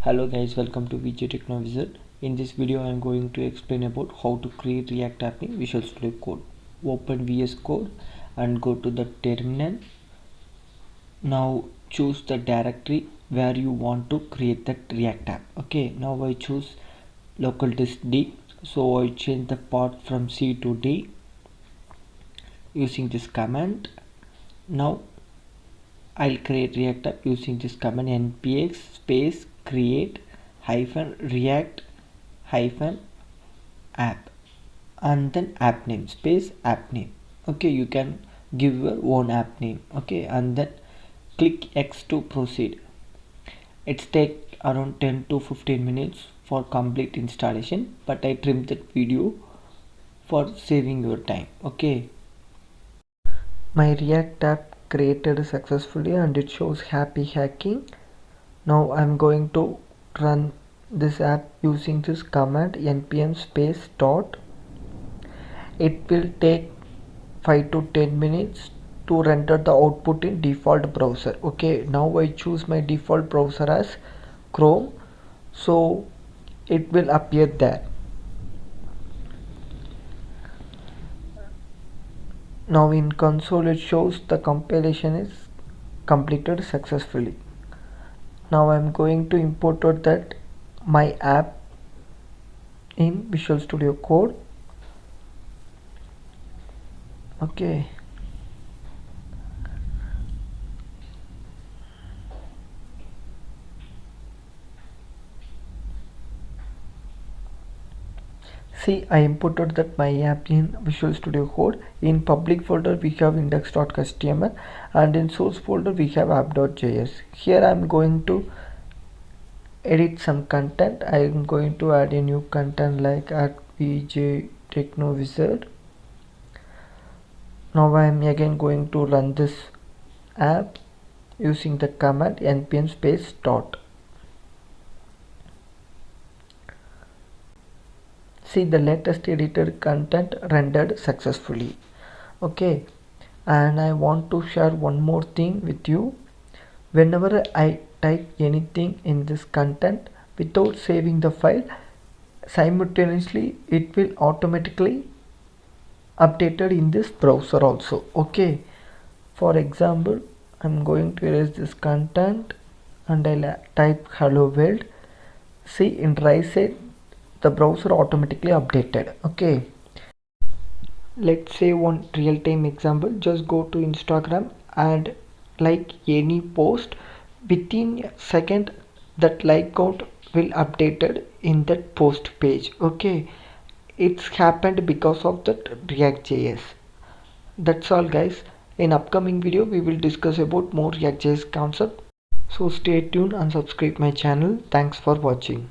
Hello guys, welcome to Techno. In this video I am going to explain about how to create React app in Visual Studio Code. Open VS Code and go to the terminal. Now choose the directory where you want to create that React app. Okay, now I choose local disk D, so I change the path from C to D using this command. Now I'll create React app using this command npx space create hyphen react hyphen app and then app name space app name. Okay, you can give your own app name. Okay, and then click X to proceed. It's take around 10 to 15 minutes for complete installation, but I trimmed that video for saving your time. Okay, my React app created successfully and it shows happy hacking. Now I'm going to run this app using this command npm space dot. It will take 5 to 10 minutes to render the output in default browser. Okay, now I choose my default browser as Chrome, so it will appear there. Now in console it shows the compilation is completed successfully. Now I'm going to import that my app in Visual Studio Code. Okay, see, I imported that my app in Visual Studio Code. In public folder we have index.html and in source folder we have app.js. Here I am going to edit some content. I am going to add a new content like at VJ Techno Wizard. Now I am again going to run this app using the command npm space dot. See, the latest edited content rendered successfully. Okay, and I want to share one more thing with you. Whenever I type anything in this content without saving the file, simultaneously it will automatically updated in this browser also. Okay, for example, I'm going to erase this content and I'll type hello world. See, in right side the browser automatically updated. Okay, let's say one real-time example. Just go to Instagram and like any post. Within a second that like count will updated in that post page. Okay, it's happened because of that reactjs. That's all guys. In upcoming video we will discuss about more reactjs concept, so stay tuned and subscribe my channel. Thanks for watching.